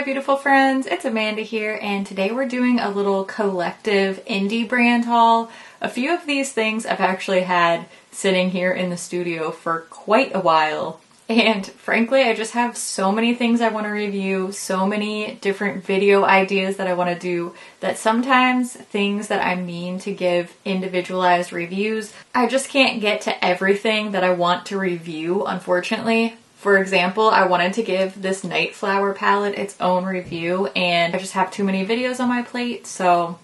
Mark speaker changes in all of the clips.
Speaker 1: beautiful friends, it's Amanda here, and today we're doing a little collective indie brand haul. A few of these things I've actually had sitting here in the studio for quite a while, and frankly I just have so many things I want to review, so many different video ideas that I want to do, that sometimes things that I mean to give individualized reviews, I just can't get to everything that I want to review, unfortunately. For example, I wanted to give this Nightflower palette its own review, and I just have too many videos on my plate, so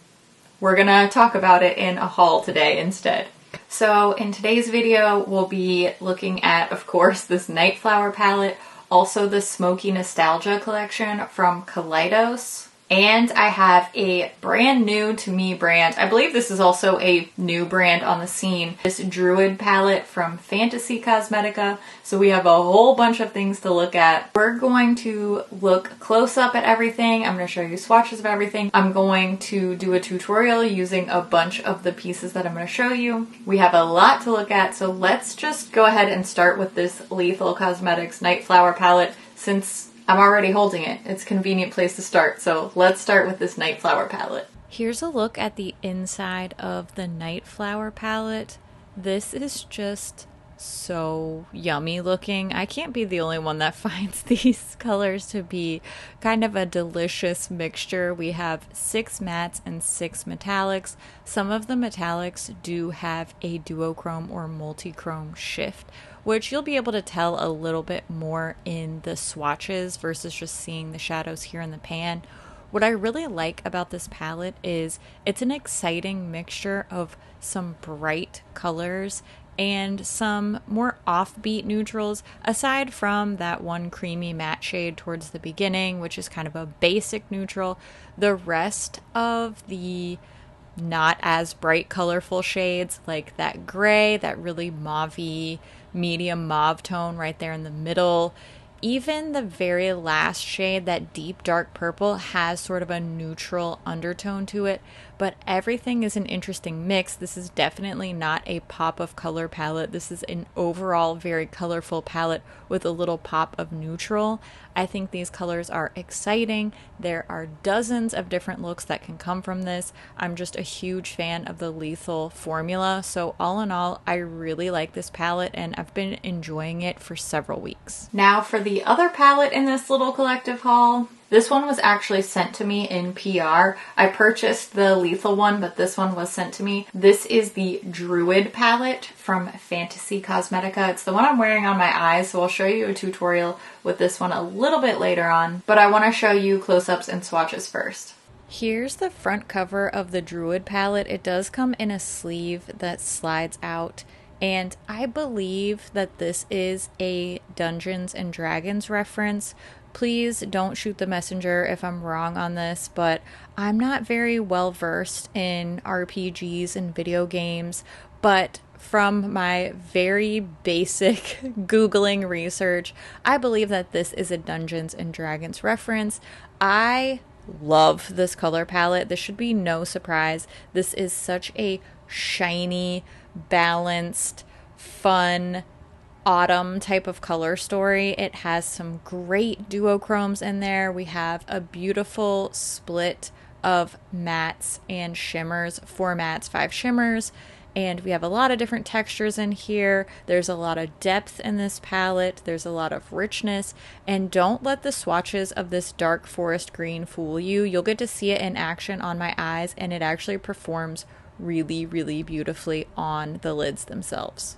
Speaker 1: we're gonna talk about it in a haul today instead. So in today's video, we'll be looking at, of course, this Nightflower palette, also the Smoky Nostalgia collection from Kaleidos. And I have a brand new to me brand. I believe this is also a new brand on the scene. This Druid palette from Fantasy Cosmetica. So we have a whole bunch of things to look at. We're going to look close up at everything. I'm going to show you swatches of everything. I'm going to do a tutorial using a bunch of the pieces that I'm going to show you. We have a lot to look at, so let's just go ahead and start with this Lethal Cosmetics Nightflower palette, since I'm already holding it. It's a convenient place to start, so let's start with this Nightflower palette. Here's a look at the inside of the Nightflower palette. This is just so yummy looking. I can't be the only one that finds these colors to be kind of a delicious mixture. We have 6 mattes and 6 metallics. Some of the metallics do have a duochrome or multi-chrome shift, which you'll be able to tell a little bit more in the swatches versus just seeing the shadows here in the pan. What I really like about this palette is it's an exciting mixture of some bright colors and some more offbeat neutrals, aside from that one creamy matte shade towards the beginning, which is kind of a basic neutral. The rest of the not as bright colorful shades, like that gray, that really mauve-y medium mauve tone right there in the middle, even the very last shade, that deep dark purple, has sort of a neutral undertone to it, but everything is an interesting mix. This is definitely not a pop of color palette. This is an overall very colorful palette with a little pop of neutral. I think these colors are exciting. There are dozens of different looks that can come from this. I'm just a huge fan of the Lethal formula, so all in all, I really like this palette and I've been enjoying it for several weeks. Now for the other palette in this little collective haul. This one was actually sent to me in PR. I purchased the Lethal one, but this one was sent to me. This is the Druid palette from Fantasy Cosmetica. It's the one I'm wearing on my eyes, so I'll show you a tutorial with this one a little bit later on, but I want to show you close-ups and swatches first. Here's the front cover of the Druid palette. It does come in a sleeve that slides out, and I believe that this is a Dungeons and Dragons reference. Please don't shoot the messenger if I'm wrong on this, but I'm not very well versed in RPGs and video games, but from my very basic Googling research, I believe that this is a Dungeons and Dragons reference. I love this color palette. This should be no surprise. This is such a shiny, balanced, fun, autumn type of color story. It has some great duochromes in there. We have a beautiful split of mattes and shimmers, 4 mattes, 5 shimmers, and we have a lot of different textures in here. There's a lot of depth in this palette. There's a lot of richness, and don't let the swatches of this dark forest green fool you. You'll get to see it in action on my eyes, and it actually performs really, really beautifully on the lids themselves.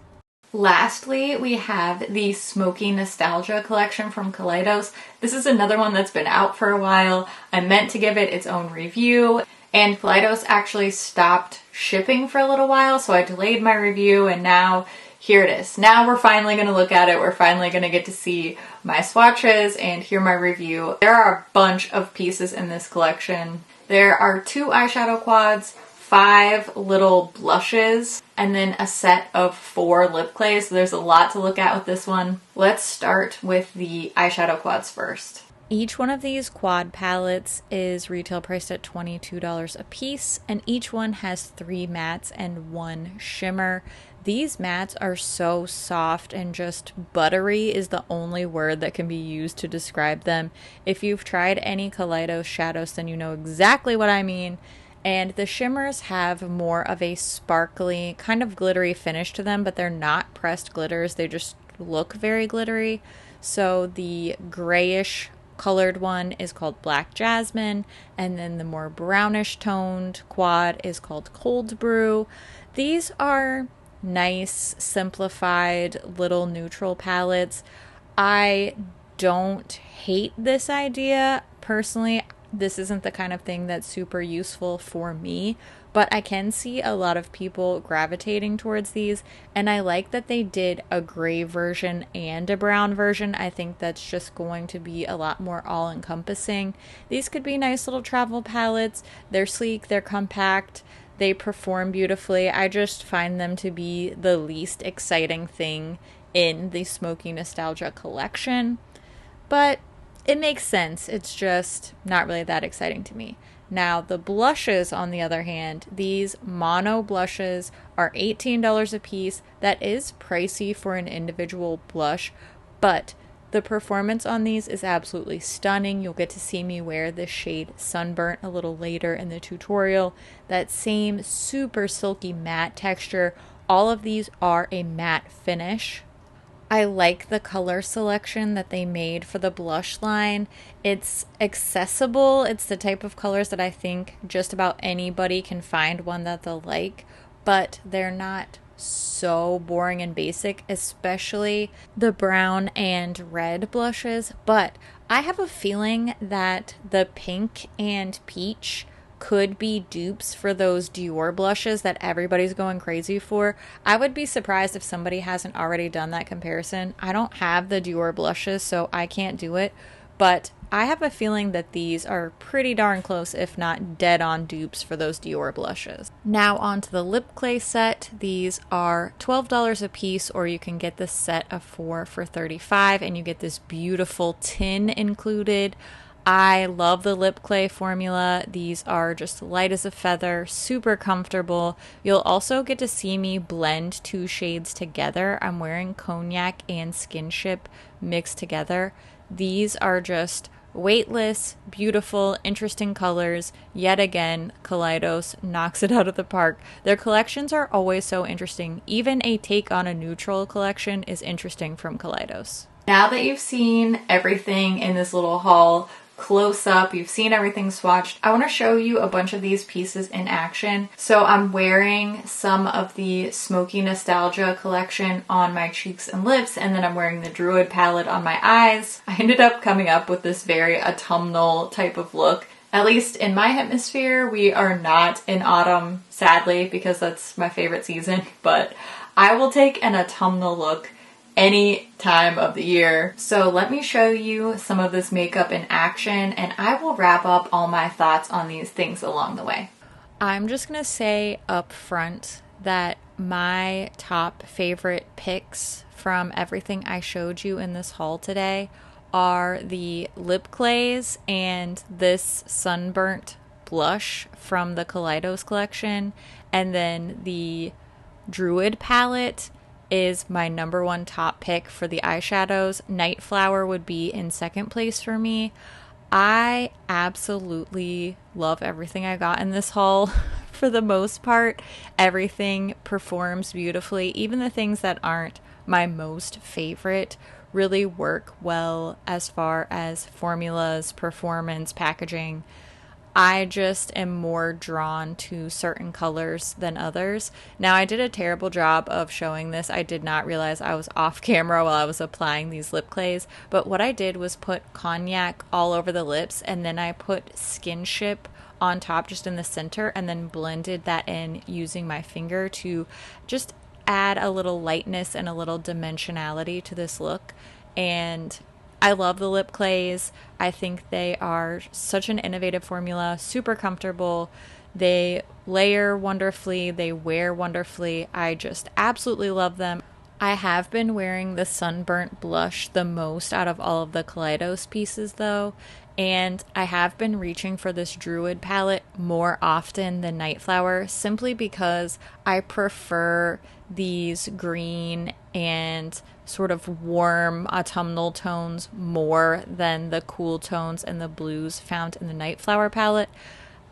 Speaker 1: Lastly, we have the Smoky Nostalgia collection from Kaleidos. This is another one that's been out for a while. I meant to give it its own review, and Kaleidos actually stopped shipping for a little while, so I delayed my review, and now here it is. Now we're finally going to look at it. We're finally going to get to see my swatches and hear my review. There are a bunch of pieces in this collection. There are 2 eyeshadow quads, 5 little blushes, and then a set of 4 lip clays. So there's a lot to look at with this one. Let's start with the eyeshadow quads first. Each one of these quad palettes is retail priced at $22 a piece, and each one has 3 mattes and 1 shimmer. These mattes are so soft and just buttery is the only word that can be used to describe them. If you've tried any Kaleidos shadows, then you know exactly what I mean. And the shimmers have more of a sparkly, kind of glittery finish to them, but they're not pressed glitters. They just look very glittery. So the grayish colored one is called Black Jasmine, and then the more brownish toned quad is called Cold Brew. These are nice, simplified little neutral palettes. I don't hate this idea. Personally, this isn't the kind of thing that's super useful for me, but I can see a lot of people gravitating towards these, and I like that they did a gray version and a brown version. I think that's just going to be a lot more all-encompassing. These could be nice little travel palettes. They're sleek, they're compact, they perform beautifully. I just find them to be the least exciting thing in the Smoky Nostalgia collection, but it makes sense. It's just not really that exciting to me. Now, the blushes, on the other hand, these mono blushes are $18 a piece. That is pricey for an individual blush, but the performance on these is absolutely stunning. You'll get to see me wear the shade Sunburnt a little later in the tutorial. That same super silky matte texture. All of these are a matte finish. I like the color selection that they made for the blush line. It's accessible. It's the type of colors that I think just about anybody can find one that they'll like, but they're not so boring and basic, especially the brown and red blushes. But I have a feeling that the pink and peach could be dupes for those Dior blushes that everybody's going crazy for. I would be surprised if somebody hasn't already done that comparison. I don't have the Dior blushes, so I can't do it, but I have a feeling that these are pretty darn close, if not dead on dupes for those Dior blushes. Now onto the lip clay set. These are $12 a piece, or you can get the set of 4 for $35, and you get this beautiful tin included. I love the lip clay formula. These are just light as a feather, super comfortable. You'll also get to see me blend 2 shades together. I'm wearing Cognac and Skinship mixed together. These are just weightless, beautiful, interesting colors. Yet again, Kaleidos knocks it out of the park. Their collections are always so interesting. Even a take on a neutral collection is interesting from Kaleidos. Now that you've seen everything in this little haul close up, you've seen everything swatched, I want to show you a bunch of these pieces in action. So I'm wearing some of the Smoky Nostalgia collection on my cheeks and lips, and then I'm wearing the Druid palette on my eyes. I ended up coming up with this very autumnal type of look. At least in my hemisphere, we are not in autumn, sadly, because that's my favorite season, but I will take an autumnal look any time of the year. So let me show you some of this makeup in action, and I will wrap up all my thoughts on these things along the way. I'm just gonna say up front that my top favorite picks from everything I showed you in this haul today are the lip clays and this Sunburnt blush from the Kaleidos collection, and then the Druid palette is my number 1 top pick for the eyeshadows. Nightflower would be in second place for me. I absolutely love everything I got in this haul. For the most part, everything performs beautifully. Even the things that aren't my most favorite really work well as far as formulas, performance, packaging. I just am more drawn to certain colors than others. Now, I did a terrible job of showing this. I did not realize I was off camera while I was applying these lip clays, but what I did was put Cognac all over the lips, and then I put Skinship on top just in the center, and then blended that in using my finger to just add a little lightness and a little dimensionality to this look. And I love the lip clays. I think they are such an innovative formula, super comfortable. They layer wonderfully, they wear wonderfully. I just absolutely love them. I have been wearing the Sunburnt blush the most out of all of the Kaleidos pieces though, And I have been reaching for this Druid palette more often than Nightflower simply because I prefer these green and sort of warm autumnal tones more than the cool tones and the blues found in the Nightflower palette.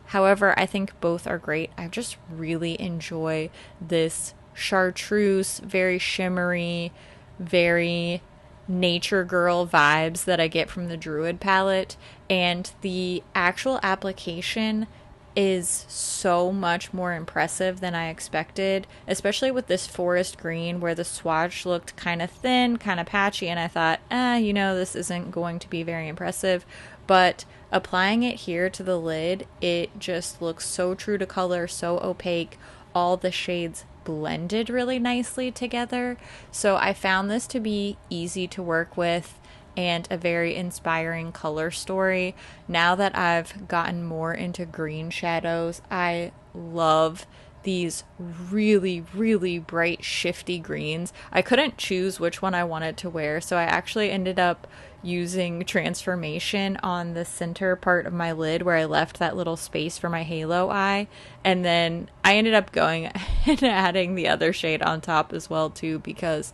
Speaker 1: However, I think both are great. I just really enjoy this chartreuse, very shimmery, very nature girl vibes that I get from the Druid palette, and the actual application is so much more impressive than I expected, especially with this forest green where the swatch looked kind of thin, kind of patchy, and I thought, this isn't going to be very impressive. But applying it here to the lid, it just looks so true to color, so opaque. All the shades blended really nicely together. So I found this to be easy to work with and a very inspiring color story. Now that I've gotten more into green shadows, I love these really, really bright, shifty greens. I couldn't choose which one I wanted to wear, so I actually ended up using transformation on the center part of my lid where I left that little space for my halo eye, and then I ended up going and adding the other shade on top as well too, because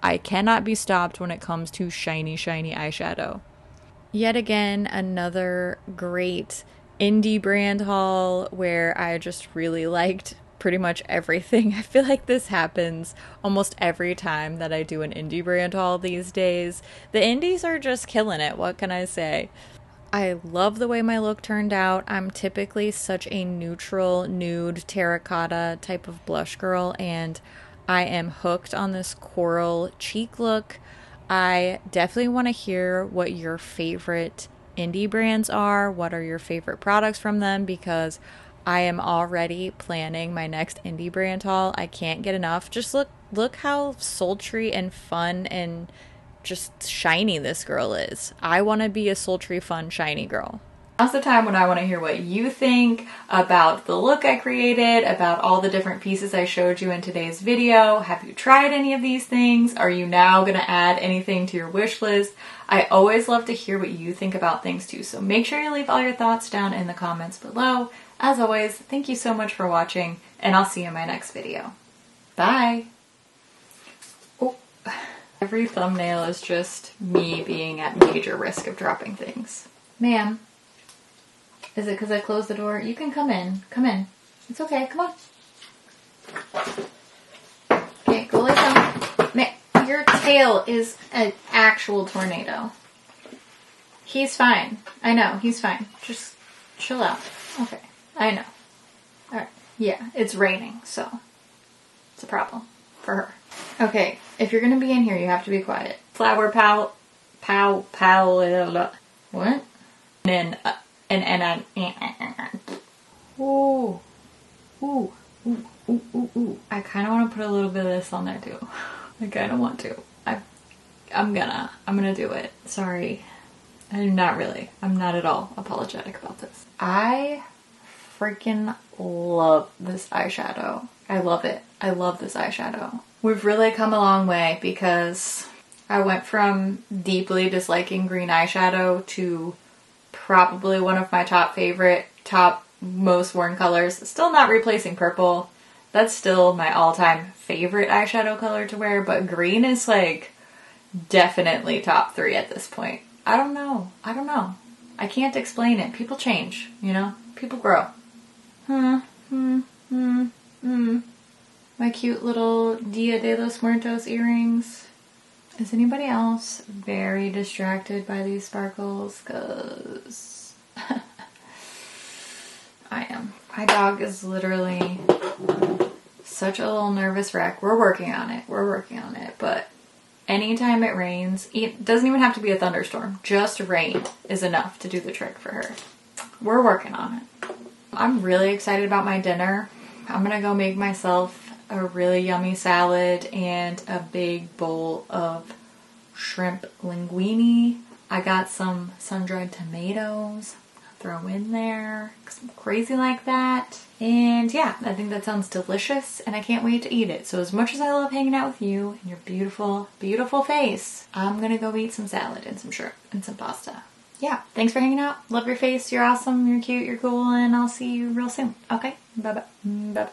Speaker 1: I cannot be stopped when it comes to shiny eyeshadow. Yet again, another great indie brand haul where I just really liked pretty much everything. I feel like this happens almost every time that I do an indie brand haul these days. The indies are just killing it, what can I say? I love the way my look turned out. I'm typically such a neutral, nude, terracotta type of blush girl, and I am hooked on this coral cheek look. I definitely want to hear what your favorite indie brands are. What are your favorite products from them? Because I am already planning my next indie brand haul. I can't get enough. Just look how sultry and fun and just shiny this girl is. I want to be a sultry, fun, shiny girl. Now's the time when I want to hear what you think about the look I created, about all the different pieces I showed you in today's video. Have you tried any of these things? Are you now going to add anything to your wish list? I always love to hear what you think about things too, so make sure you leave all your thoughts down in the comments below. As always, thank you so much for watching, and I'll see you in my next video. Bye! Oh, every thumbnail is just me being at major risk of dropping things. Ma'am. Is it because I closed the door? You can come in. Come in. It's okay. Come on. Okay, go lay down. Your tail is an actual tornado. He's fine. I know. He's fine. Just chill out. Okay. I know. Alright. Yeah, it's raining, so it's a problem for her. Okay, if you're going to be in here, you have to be quiet. Flower pow. What? And ooh, I kind of want to put a little bit of this on there too. I kind of want to. I'm gonna do it. Sorry. I'm not at all apologetic about this. I freaking love this eyeshadow. I love it. I love this eyeshadow. We've really come a long way because I went from deeply disliking green eyeshadow to probably one of my top most worn colors. Still not replacing purple. That's still my all-time favorite eyeshadow color to wear, but green is like definitely top 3 at this point. I don't know. I can't explain it. People change, People grow. My cute little Dia de los Muertos earrings. Is anybody else very distracted by these sparkles? Because I am. My dog is literally such a little nervous wreck. We're working on it. But anytime it rains, it doesn't even have to be a thunderstorm. Just rain is enough to do the trick for her. We're working on it. I'm really excited about my dinner. I'm gonna go make myself a really yummy salad and a big bowl of shrimp linguine. I got some sun-dried tomatoes. Throw in there, some crazy like that. And yeah, I think that sounds delicious and I can't wait to eat it. So as much as I love hanging out with you and your beautiful, beautiful face, I'm gonna go eat some salad and some shrimp and some pasta. yeah, thanks for hanging out. Love your face. You're awesome. You're cute. You're cool. And I'll see you real soon. Okay? Bye-bye. Bye-bye.